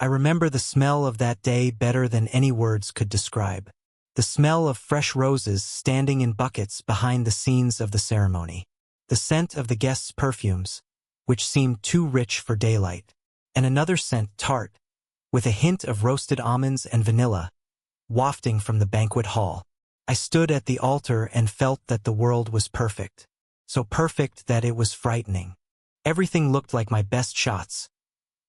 I remember the smell of that day better than any words could describe. The smell of fresh roses standing in buckets behind the scenes of the ceremony. The scent of the guests' perfumes, which seemed too rich for daylight. And another scent, tart, with a hint of roasted almonds and vanilla, wafting from the banquet hall. I stood at the altar and felt that the world was perfect. So perfect that it was frightening. Everything looked like my best shots.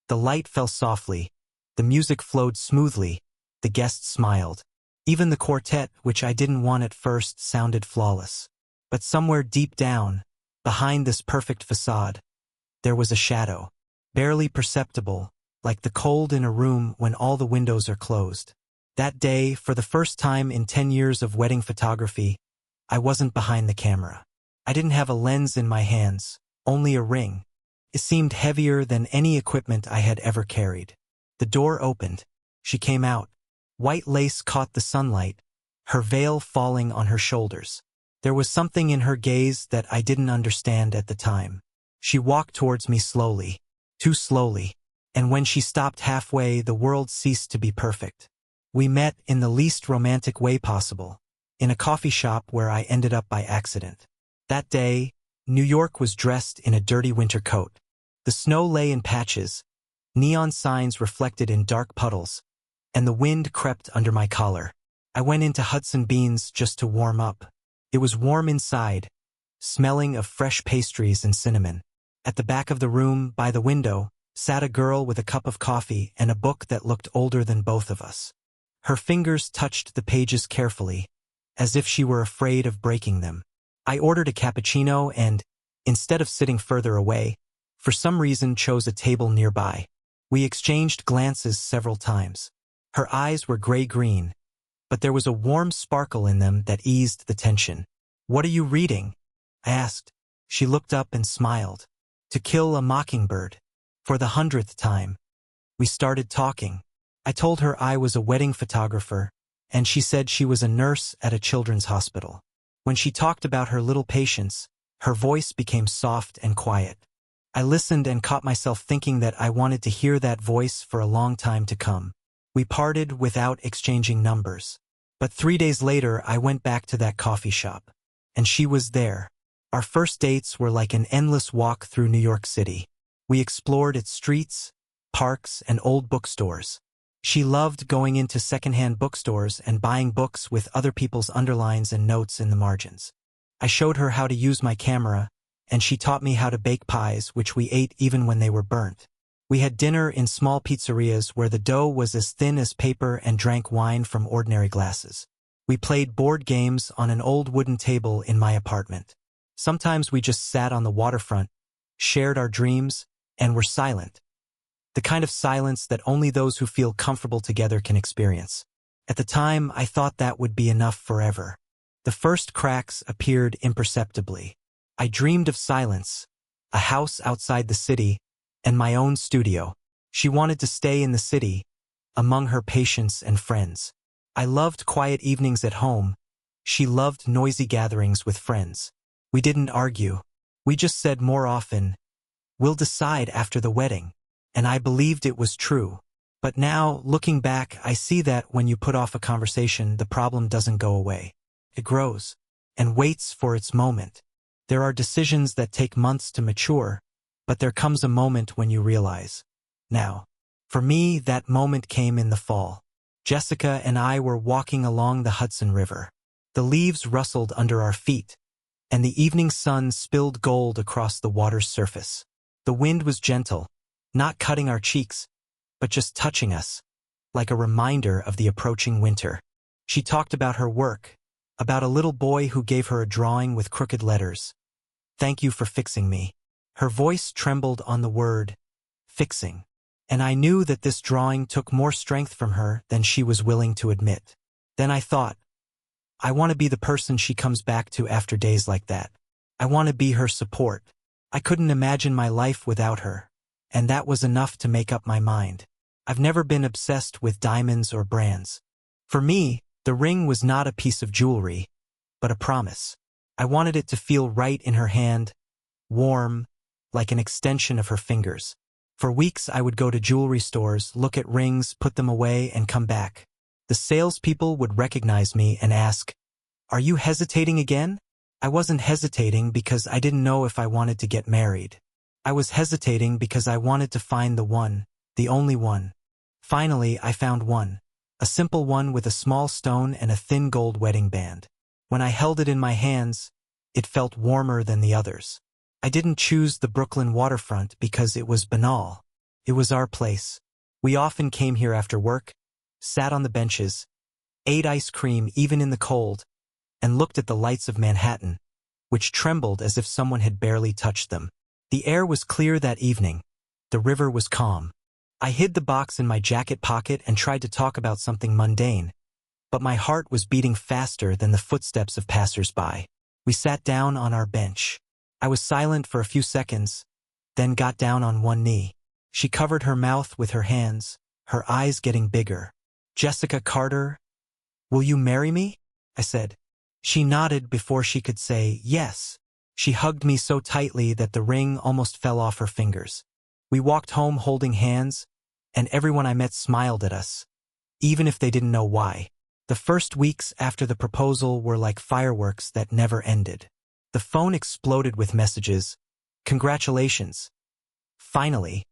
The light fell softly, the music flowed smoothly, the guests smiled. Even the quartet, which I didn't want at first, sounded flawless. But somewhere deep down, behind this perfect facade, there was a shadow, barely perceptible, like the cold in a room when all the windows are closed. That day, for the first time in 10 years of wedding photography, I wasn't behind the camera. I didn't have a lens in my hands, only a ring. It seemed heavier than any equipment I had ever carried. The door opened. She came out. White lace caught the sunlight, her veil falling on her shoulders. There was something in her gaze that I didn't understand at the time. She walked towards me slowly, too slowly, and when she stopped halfway, the world ceased to be perfect. We met in the least romantic way possible, in a coffee shop where I ended up by accident. That day, New York was dressed in a dirty winter coat. The snow lay in patches, neon signs reflected in dark puddles, and the wind crept under my collar. I went into Hudson Beans just to warm up. It was warm inside, smelling of fresh pastries and cinnamon. At the back of the room, by the window, sat a girl with a cup of coffee and a book that looked older than both of us. Her fingers touched the pages carefully, as if she were afraid of breaking them. I ordered a cappuccino and, instead of sitting further away, for some reason chose a table nearby. We exchanged glances several times. Her eyes were gray-green, but there was a warm sparkle in them that eased the tension. "What are you reading?" I asked. She looked up and smiled. "To Kill a Mockingbird." For the 100th time. We started talking. I told her I was a wedding photographer, and she said she was a nurse at a children's hospital. When she talked about her little patients, her voice became soft and quiet. I listened and caught myself thinking that I wanted to hear that voice for a long time to come. We parted without exchanging numbers. But 3 days later, I went back to that coffee shop. And she was there. Our first dates were like an endless walk through New York City. We explored its streets, parks, and old bookstores. She loved going into secondhand bookstores and buying books with other people's underlines and notes in the margins. I showed her how to use my camera, and she taught me how to bake pies, which we ate even when they were burnt. We had dinner in small pizzerias where the dough was as thin as paper and drank wine from ordinary glasses. We played board games on an old wooden table in my apartment. Sometimes we just sat on the waterfront, shared our dreams, and were silent. The kind of silence that only those who feel comfortable together can experience. At the time, I thought that would be enough forever. The first cracks appeared imperceptibly. I dreamed of silence, a house outside the city, and my own studio. She wanted to stay in the city, among her patients and friends. I loved quiet evenings at home. She loved noisy gatherings with friends. We didn't argue. We just said more often, "We'll decide after the wedding." And I believed it was true. But now, looking back, I see that when you put off a conversation, the problem doesn't go away. It grows and waits for its moment. There are decisions that take months to mature, but there comes a moment when you realize. Now, for me, that moment came in the fall. Jessica and I were walking along the Hudson River. The leaves rustled under our feet, and the evening sun spilled gold across the water's surface. The wind was gentle, not cutting our cheeks, but just touching us, like a reminder of the approaching winter. She talked about her work, about a little boy who gave her a drawing with crooked letters. "Thank you for fixing me." Her voice trembled on the word, fixing, and I knew that this drawing took more strength from her than she was willing to admit. Then I thought, I want to be the person she comes back to after days like that. I want to be her support. I couldn't imagine my life without her, and that was enough to make up my mind. I've never been obsessed with diamonds or brands. For me, the ring was not a piece of jewelry, but a promise. I wanted it to feel right in her hand, warm, like an extension of her fingers. For weeks I would go to jewelry stores, look at rings, put them away, and come back. The salespeople would recognize me and ask, "Are you hesitating again?" I wasn't hesitating because I didn't know if I wanted to get married. I was hesitating because I wanted to find the one, the only one. Finally, I found one. A simple one with a small stone and a thin gold wedding band. When I held it in my hands, it felt warmer than the others. I didn't choose the Brooklyn waterfront because it was banal. It was our place. We often came here after work, sat on the benches, ate ice cream even in the cold, and looked at the lights of Manhattan, which trembled as if someone had barely touched them. The air was clear that evening. The river was calm. I hid the box in my jacket pocket and tried to talk about something mundane, but my heart was beating faster than the footsteps of passers-by. We sat down on our bench. I was silent for a few seconds, then got down on one knee. She covered her mouth with her hands, her eyes getting bigger. "Jessica Carter, will you marry me?" I said. She nodded before she could say yes. She hugged me so tightly that the ring almost fell off her fingers. We walked home holding hands, and everyone I met smiled at us, even if they didn't know why. The first weeks after the proposal were like fireworks that never ended. The phone exploded with messages. "Congratulations. Finally.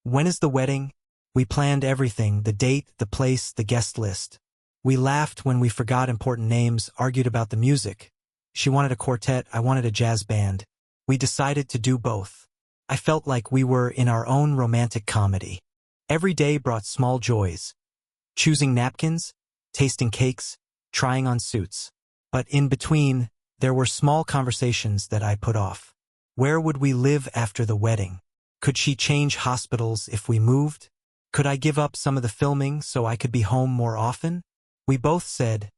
When is the wedding?" We planned everything, the date, the place, the guest list. We laughed when we forgot important names, argued about the music. She wanted a quartet, I wanted a jazz band. We decided to do both. I felt like we were in our own romantic comedy. Every day brought small joys. Choosing napkins, tasting cakes, trying on suits. But in between, there were small conversations that I put off. Where would we live after the wedding? Could she change hospitals if we moved? Could I give up some of the filming so I could be home more often? We both said,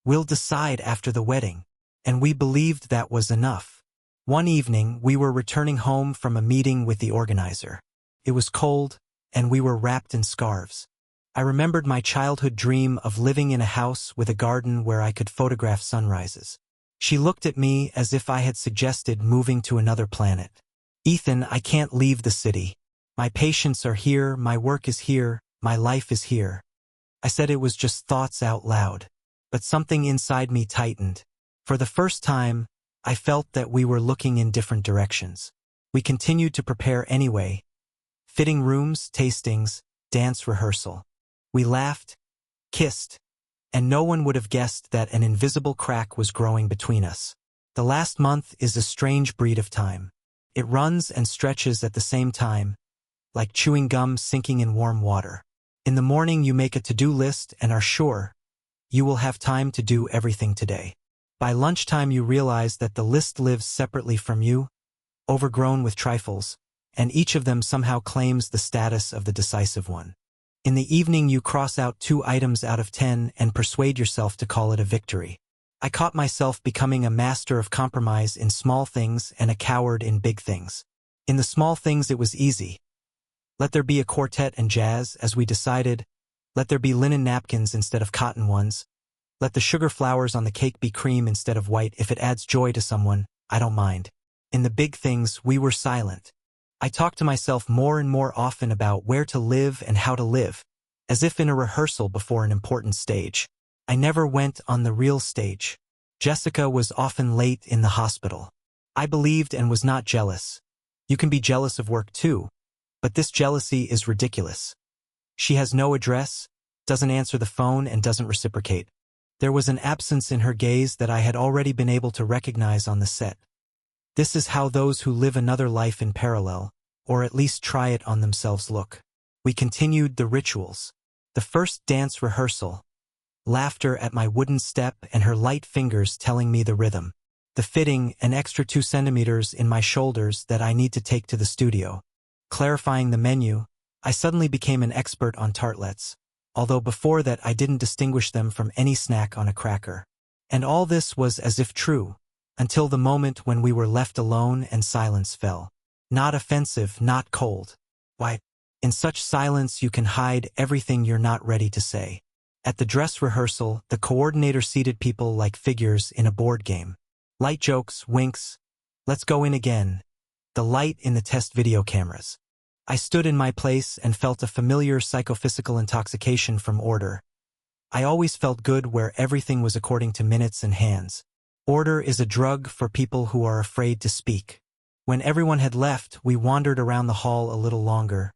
"We'll decide after the wedding," and we believed that was enough. One evening, we were returning home from a meeting with the organizer. It was cold, and we were wrapped in scarves. I remembered my childhood dream of living in a house with a garden where I could photograph sunrises. She looked at me as if I had suggested moving to another planet. "Ethan, I can't leave the city. My patients are here, my work is here, my life is here." I said it was just thoughts out loud, but something inside me tightened. For the first time, I felt that we were looking in different directions. We continued to prepare anyway. Fitting rooms, tastings, dance rehearsal. We laughed, kissed, and no one would have guessed that an invisible crack was growing between us. The last month is a strange breed of time. It runs and stretches at the same time, like chewing gum sinking in warm water. In the morning you make a to-do list and are sure you will have time to do everything today. By lunchtime you realize that the list lives separately from you, overgrown with trifles, and each of them somehow claims the status of the decisive one. In the evening you cross out 2 items out of 10 and persuade yourself to call it a victory. I caught myself becoming a master of compromise in small things and a coward in big things. In the small things it was easy. Let there be a quartet and jazz, as we decided. Let there be linen napkins instead of cotton ones. Let the sugar flowers on the cake be cream instead of white. If it adds joy to someone, I don't mind. In the big things, we were silent. I talked to myself more and more often about where to live and how to live, as if in a rehearsal before an important stage. I never went on the real stage. Jessica was often late in the hospital. I believed and was not jealous. You can be jealous of work too, but this jealousy is ridiculous. She has no address, doesn't answer the phone, and doesn't reciprocate. There was an absence in her gaze that I had already been able to recognize on the set. This is how those who live another life in parallel, or at least try it on themselves, look. We continued the rituals. The first dance rehearsal. Laughter at my wooden step and her light fingers telling me the rhythm. The fitting, an extra 2 centimeters in my shoulders that I need to take to the studio. Clarifying the menu, I suddenly became an expert on tartlets, although before that I didn't distinguish them from any snack on a cracker. And all this was as if true, until the moment when we were left alone and silence fell. Not offensive, not cold. Why, in such silence you can hide everything you're not ready to say. At the dress rehearsal, the coordinator seated people like figures in a board game. Light jokes, winks, let's go in again. The light in the test video cameras. I stood in my place and felt a familiar psychophysical intoxication from order. I always felt good where everything was according to minutes and hands. Order is a drug for people who are afraid to speak. When everyone had left, we wandered around the hall a little longer.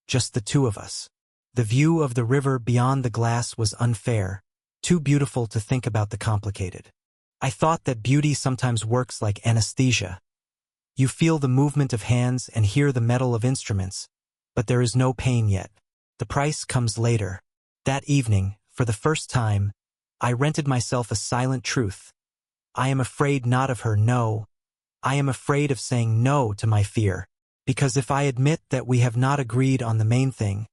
Just the two of us. The view of the river beyond the glass was unfair, too beautiful to think about the complicated. I thought that beauty sometimes works like anesthesia. You feel the movement of hands and hear the metal of instruments, but there is no pain yet. The price comes later. That evening, for the first time, I rented myself a silent truth. I am afraid not of her, no. I am afraid of saying no to my fear, because if I admit that we have not agreed on the main thing,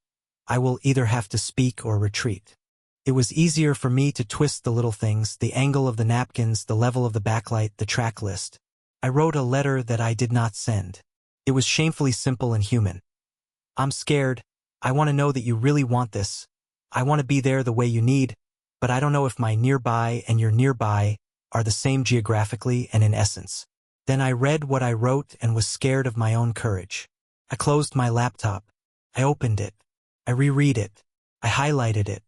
I will either have to speak or retreat. It was easier for me to twist the little things, the angle of the napkins, the level of the backlight, the track list. I wrote a letter that I did not send. It was shamefully simple and human. I'm scared. I want to know that you really want this. I want to be there the way you need, but I don't know if my nearby and your nearby are the same geographically and in essence. Then I read what I wrote and was scared of my own courage. I closed my laptop. I opened it. I reread it. I highlighted it.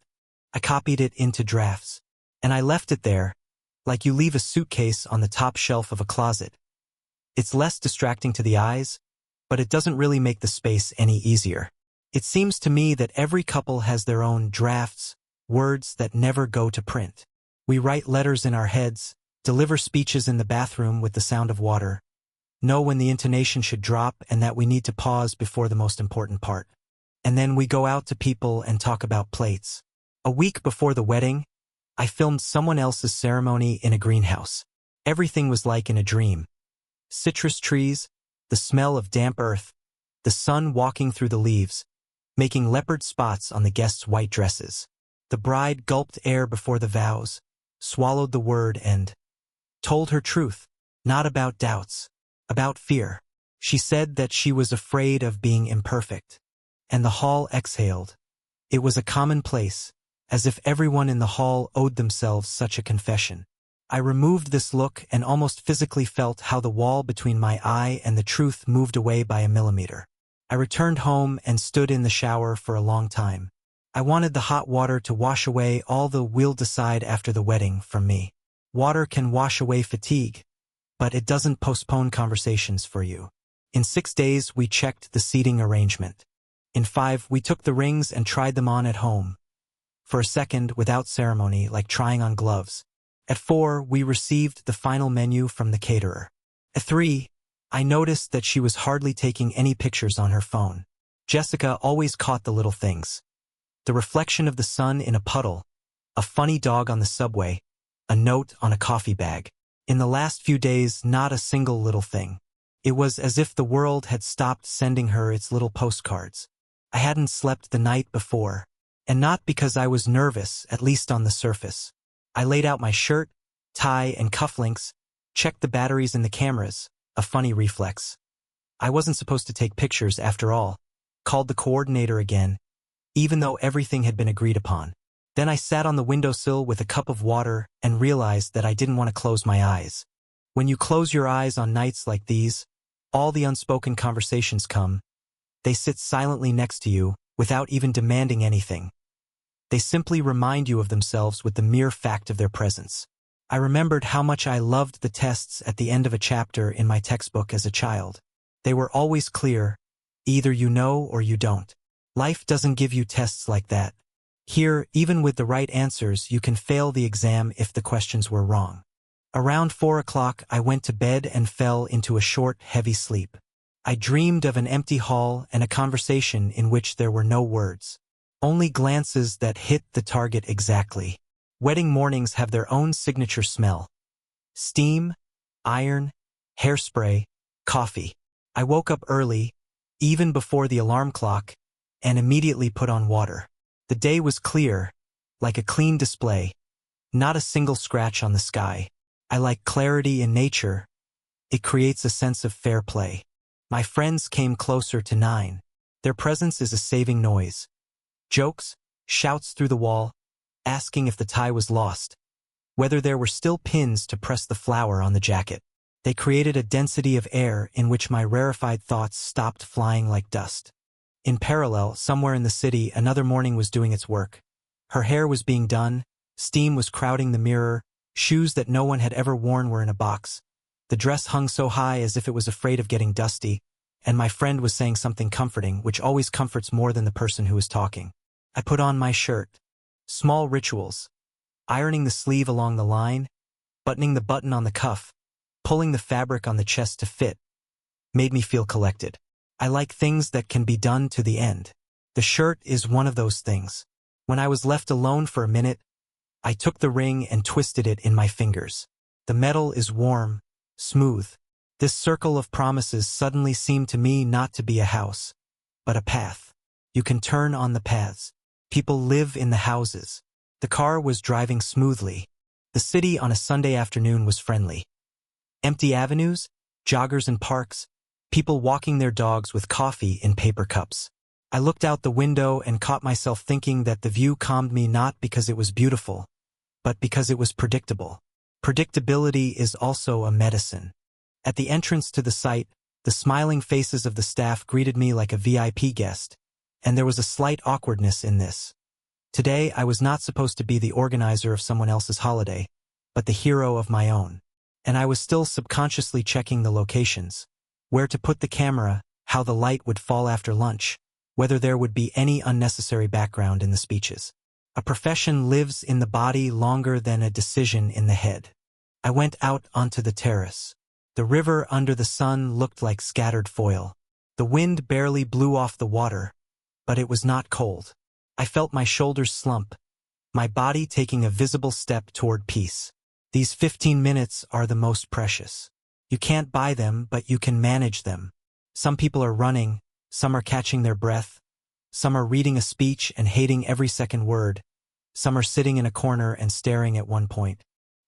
I copied it into drafts. And I left it there, like you leave a suitcase on the top shelf of a closet. It's less distracting to the eyes, but it doesn't really make the space any easier. It seems to me that every couple has their own drafts, words that never go to print. We write letters in our heads, deliver speeches in the bathroom with the sound of water, know when the intonation should drop and that we need to pause before the most important part. And then we go out to people and talk about plates. A week before the wedding, I filmed someone else's ceremony in a greenhouse. Everything was like in a dream. Citrus trees, the smell of damp earth, the sun walking through the leaves, making leopard spots on the guests' white dresses. The bride gulped air before the vows, swallowed the word and told her truth, not about doubts, about fear. She said that she was afraid of being imperfect. And the hall exhaled. It was a commonplace, as if everyone in the hall owed themselves such a confession. I removed this look and almost physically felt how the wall between my eye and the truth moved away by a millimeter. I returned home and stood in the shower for a long time. I wanted the hot water to wash away all the "we'll decide after the wedding" from me. Water can wash away fatigue, but it doesn't postpone conversations for you. In 6 days, we checked the seating arrangement. In 5, we took the rings and tried them on at home. For a second, without ceremony, like trying on gloves. At 4, we received the final menu from the caterer. At 3, I noticed that she was hardly taking any pictures on her phone. Jessica always caught the little things. The reflection of the sun in a puddle, a funny dog on the subway, a note on a coffee bag. In the last few days, not a single little thing. It was as if the world had stopped sending her its little postcards. I hadn't slept the night before, and not because I was nervous, at least on the surface. I laid out my shirt, tie, and cufflinks, checked the batteries in the cameras, a funny reflex. I wasn't supposed to take pictures after all. Called the coordinator again, even though everything had been agreed upon. Then I sat on the windowsill with a cup of water and realized that I didn't want to close my eyes. When you close your eyes on nights like these, all the unspoken conversations come. They sit silently next to you, without even demanding anything. They simply remind you of themselves with the mere fact of their presence. I remembered how much I loved the tests at the end of a chapter in my textbook as a child. They were always clear. Either you know or you don't. Life doesn't give you tests like that. Here, even with the right answers, you can fail the exam if the questions were wrong. Around 4 o'clock, I went to bed and fell into a short, heavy sleep. I dreamed of an empty hall and a conversation in which there were no words. Only glances that hit the target exactly. Wedding mornings have their own signature smell. Steam, iron, hairspray, coffee. I woke up early, even before the alarm clock, and immediately put on water. The day was clear, like a clean display. Not a single scratch on the sky. I like clarity in nature. It creates a sense of fair play. My friends came closer to 9. Their presence is a saving noise. Jokes, shouts through the wall, asking if the tie was lost, whether there were still pins to press the flower on the jacket. They created a density of air in which my rarefied thoughts stopped flying like dust. In parallel, somewhere in the city, another morning was doing its work. Her hair was being done, steam was crowding the mirror, shoes that no one had ever worn were in a box. The dress hung so high as if it was afraid of getting dusty, and my friend was saying something comforting, which always comforts more than the person who is talking. I put on my shirt. Small rituals. Ironing the sleeve along the line, buttoning the button on the cuff, pulling the fabric on the chest to fit, made me feel collected. I like things that can be done to the end. The shirt is one of those things. When I was left alone for a minute, I took the ring and twisted it in my fingers. The metal is warm, smooth. This circle of promises suddenly seemed to me not to be a house, but a path. You can turn on the paths. People live in the houses. The car was driving smoothly. The city on a Sunday afternoon was friendly. Empty avenues, joggers in parks, people walking their dogs with coffee in paper cups. I looked out the window and caught myself thinking that the view calmed me not because it was beautiful, but because it was predictable. Predictability is also a medicine. At the entrance to the site, the smiling faces of the staff greeted me like a VIP guest, and there was a slight awkwardness in this. Today, I was not supposed to be the organizer of someone else's holiday, but the hero of my own. And I was still subconsciously checking the locations, where to put the camera, how the light would fall after lunch, whether there would be any unnecessary background in the speeches. A profession lives in the body longer than a decision in the head. I went out onto the terrace. The river under the sun looked like scattered foil. The wind barely blew off the water, but it was not cold. I felt my shoulders slump, my body taking a visible step toward peace. These 15 minutes are the most precious. You can't buy them, but you can manage them. Some people are running, some are catching their breath, some are reading a speech and hating every second word, some are sitting in a corner and staring at one point.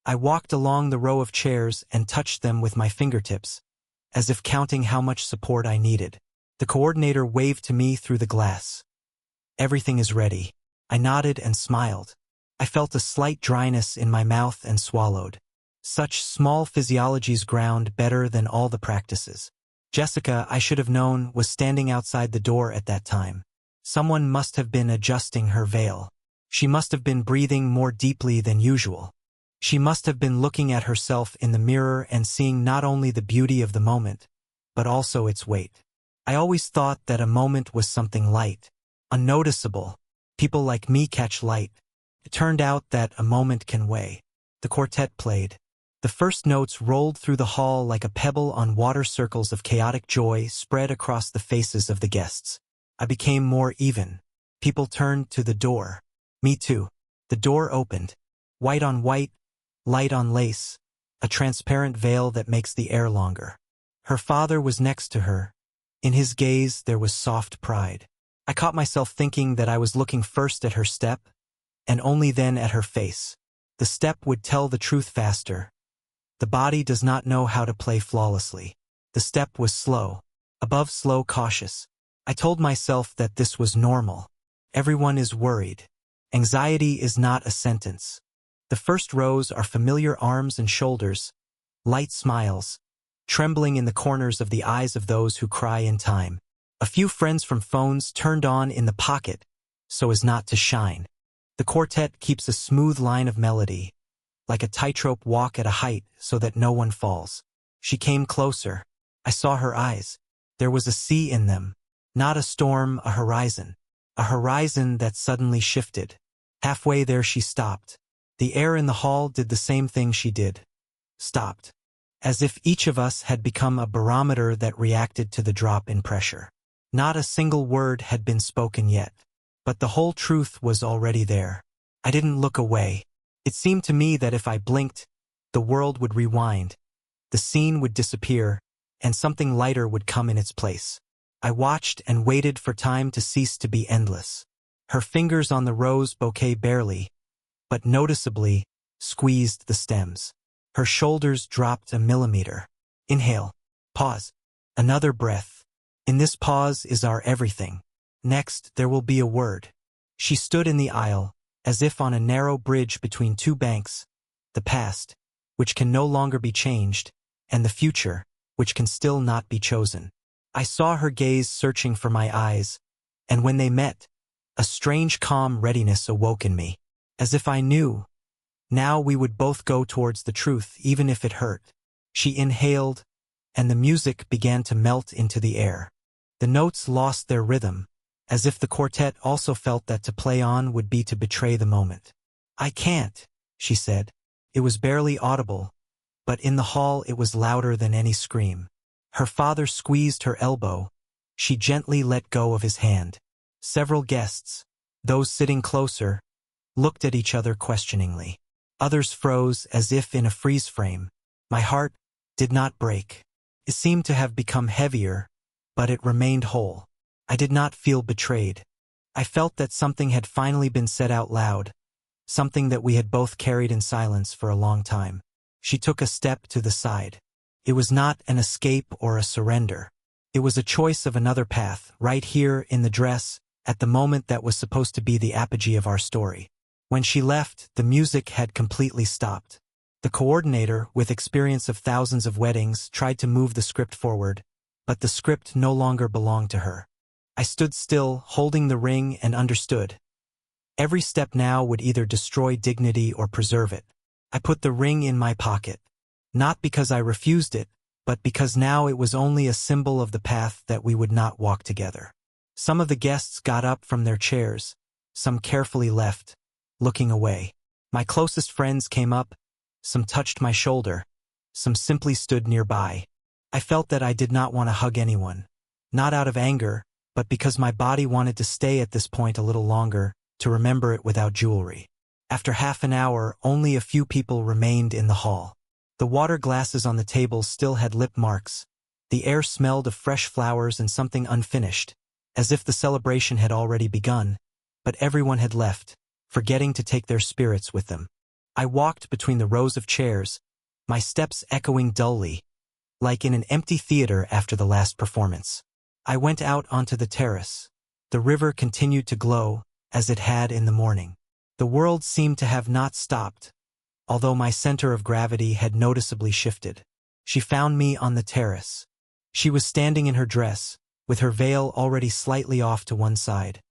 I walked along the row of chairs and touched them with my fingertips, as if counting how much support I needed. The coordinator waved to me through the glass. Everything is ready. I nodded and smiled. I felt a slight dryness in my mouth and swallowed. Such small physiologies ground better than all the practices. Jessica, I should have known, was standing outside the door at that time. Someone must have been adjusting her veil. She must have been breathing more deeply than usual. She must have been looking at herself in the mirror and seeing not only the beauty of the moment, but also its weight. I always thought that a moment was something light, unnoticeable. People like me catch light. It turned out that a moment can weigh. The quartet played. The first notes rolled through the hall like a pebble on water. Circles of chaotic joy spread across the faces of the guests. I became more even. People turned to the door. Me too. The door opened. White on white, light on lace, a transparent veil that makes the air longer. Her father was next to her. In his gaze there was soft pride. I caught myself thinking that I was looking first at her step, and only then at her face. The step would tell the truth faster. The body does not know how to play flawlessly. The step was slow, above slow, cautious. I told myself that this was normal. Everyone is worried. Anxiety is not a sentence. The first rows are familiar arms and shoulders, light smiles, trembling in the corners of the eyes of those who cry in time. A few friends from phones turned on in the pocket, so as not to shine. The quartet keeps a smooth line of melody, like a tightrope walk at a height so that no one falls. She came closer. I saw her eyes. There was a sea in them. Not a storm, a horizon. A horizon that suddenly shifted. Halfway there she stopped. The air in the hall did the same thing she did. Stopped. As if each of us had become a barometer that reacted to the drop in pressure. Not a single word had been spoken yet, but the whole truth was already there. I didn't look away. It seemed to me that if I blinked, the world would rewind, the scene would disappear, and something lighter would come in its place. I watched and waited for time to cease to be endless. Her fingers on the rose bouquet barely, but noticeably, squeezed the stems. Her shoulders dropped a millimeter. Inhale. Pause. Another breath. In this pause is our everything. Next, there will be a word. She stood in the aisle, as if on a narrow bridge between two banks, the past, which can no longer be changed, and the future, which can still not be chosen. I saw her gaze searching for my eyes, And when they met, a strange calm readiness awoke in me, as if I knew. Now we would both go towards the truth, even if it hurt. She inhaled, and the music began to melt into the air. The notes lost their rhythm, as if the quartet also felt that to play on would be to betray the moment. "I can't," she said. It was barely audible, but in the hall it was louder than any scream. Her father squeezed her elbow. She gently let go of his hand. Several guests, those sitting closer, looked at each other questioningly. Others froze as if in a freeze frame. My heart did not break. It seemed to have become heavier, but it remained whole. I did not feel betrayed. I felt that something had finally been said out loud, something that we had both carried in silence for a long time. She took a step to the side. It was not an escape or a surrender. It was a choice of another path, right here in the dress, at the moment that was supposed to be the apogee of our story. When she left, the music had completely stopped. The coordinator, with experience of thousands of weddings, tried to move the script forward, but the script no longer belonged to her. I stood still, holding the ring, and understood. Every step now would either destroy dignity or preserve it. I put the ring in my pocket. Not because I refused it, but because now it was only a symbol of the path that we would not walk together. Some of the guests got up from their chairs, some carefully left, looking away. My closest friends came up, some touched my shoulder, some simply stood nearby. I felt that I did not want to hug anyone, not out of anger, but because my body wanted to stay at this point a little longer, to remember it without jewelry. After half an hour, only a few people remained in the hall. The water glasses on the tables still had lip marks. The air smelled of fresh flowers and something unfinished, as if the celebration had already begun, but everyone had left, forgetting to take their spirits with them. I walked between the rows of chairs, my steps echoing dully, like in an empty theater after the last performance. I went out onto the terrace. The river continued to glow, as it had in the morning. The world seemed to have not stopped, although my center of gravity had noticeably shifted. She found me on the terrace. She was standing in her dress, with her veil already slightly off to one side,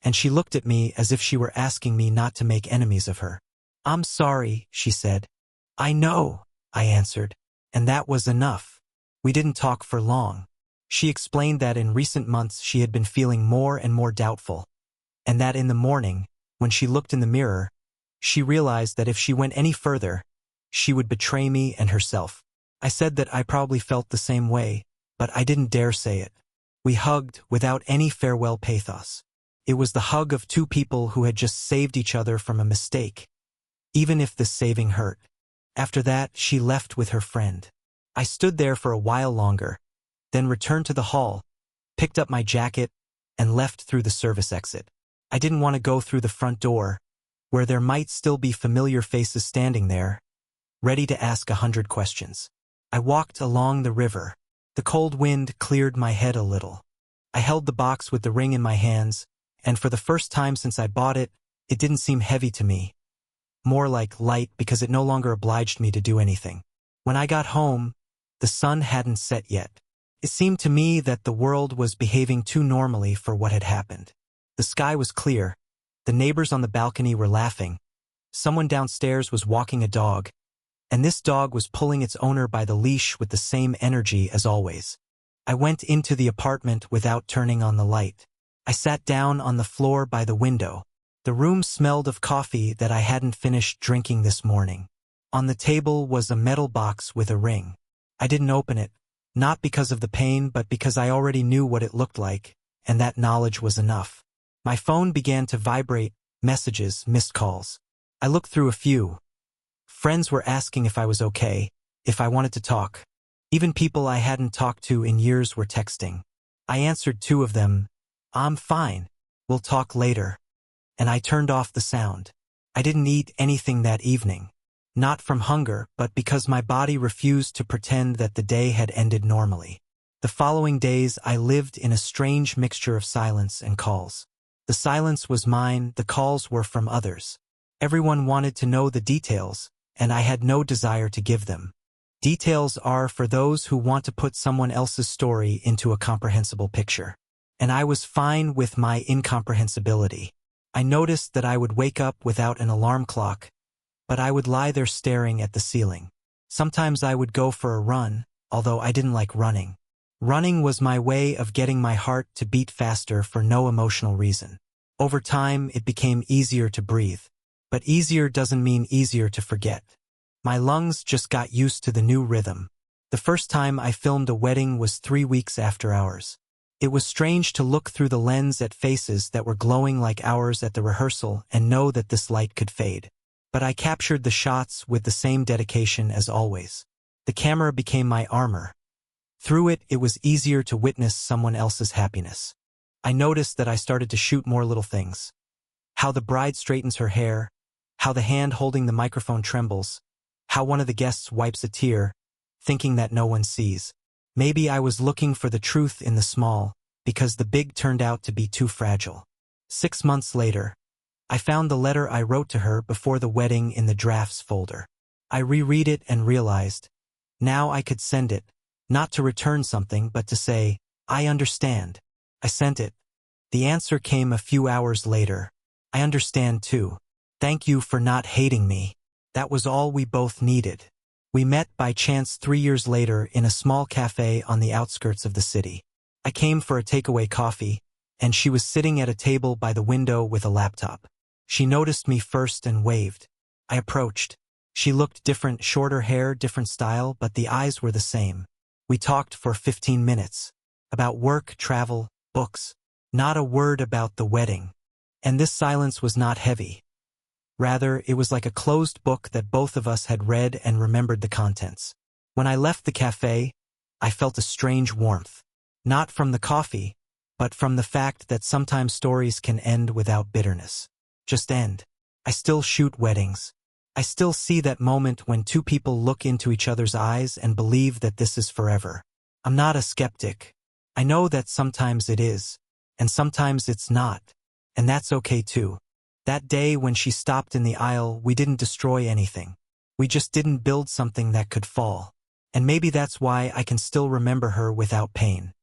and she looked at me as if she were asking me not to make enemies of her. "I'm sorry," she said. "I know," I answered, and that was enough. We didn't talk for long. She explained that in recent months she had been feeling more and more doubtful, and that in the morning, when she looked in the mirror, she realized that if she went any further, she would betray me and herself. I said that I probably felt the same way, but I didn't dare say it. We hugged without any farewell pathos. It was the hug of two people who had just saved each other from a mistake, even if this saving hurt. After that, she left with her friend. I stood there for a while longer, then returned to the hall, picked up my jacket, and left through the service exit. I didn't want to go through the front door, where there might still be familiar faces standing there, ready to ask 100 questions. I walked along the river. The cold wind cleared my head a little. I held the box with the ring in my hands, and for the first time since I bought it, it didn't seem heavy to me. More like light because it no longer obliged me to do anything. When I got home, the sun hadn't set yet. It seemed to me that the world was behaving too normally for what had happened. The sky was clear. The neighbors on the balcony were laughing. Someone downstairs was walking a dog, and this dog was pulling its owner by the leash with the same energy as always. I went into the apartment without turning on the light. I sat down on the floor by the window. The room smelled of coffee that I hadn't finished drinking this morning. On the table was a metal box with a ring. I didn't open it, not because of the pain but because I already knew what it looked like, and that knowledge was enough. My phone began to vibrate, messages, missed calls. I looked through a few. Friends were asking if I was okay, if I wanted to talk. Even people I hadn't talked to in years were texting. I answered two of them, "I'm fine, we'll talk later," and I turned off the sound. I didn't eat anything that evening. Not from hunger, but because my body refused to pretend that the day had ended normally. The following days I lived in a strange mixture of silence and calls. The silence was mine, the calls were from others. Everyone wanted to know the details, and I had no desire to give them. Details are for those who want to put someone else's story into a comprehensible picture. and I was fine with my incomprehensibility. I noticed that I would wake up without an alarm clock, but I would lie there staring at the ceiling. Sometimes I would go for a run, although I didn't like running. Running was my way of getting my heart to beat faster for no emotional reason. Over time, it became easier to breathe. But easier doesn't mean easier to forget. My lungs just got used to the new rhythm. The first time I filmed a wedding was 3 weeks after ours. It was strange to look through the lens at faces that were glowing like ours at the rehearsal and know that this light could fade. But I captured the shots with the same dedication as always. The camera became my armor. Through it, it was easier to witness someone else's happiness. I noticed that I started to shoot more little things. How the bride straightens her hair, how the hand holding the microphone trembles, how one of the guests wipes a tear, thinking that no one sees. Maybe I was looking for the truth in the small, because the big turned out to be too fragile. 6 months later, I found the letter I wrote to her before the wedding in the drafts folder. I reread it and realized, now I could send it, not to return something but to say, I understand. I sent it. The answer came a few hours later. I understand too. Thank you for not hating me. That was all we both needed. We met by chance 3 years later in a small cafe on the outskirts of the city. I came for a takeaway coffee, and she was sitting at a table by the window with a laptop. She noticed me first and waved. I approached. She looked different, shorter hair, different style, but the eyes were the same. We talked for 15 minutes. About work, travel, books. Not a word about the wedding. And this silence was not heavy. Rather, it was like a closed book that both of us had read and remembered the contents. When I left the cafe, I felt a strange warmth. Not from the coffee, but from the fact that sometimes stories can end without bitterness. Just end. I still shoot weddings. I still see that moment when two people look into each other's eyes and believe that this is forever. I'm not a skeptic. I know that sometimes it is, and sometimes it's not, and that's okay too. That day when she stopped in the aisle, we didn't destroy anything. We just didn't build something that could fall. And maybe that's why I can still remember her without pain.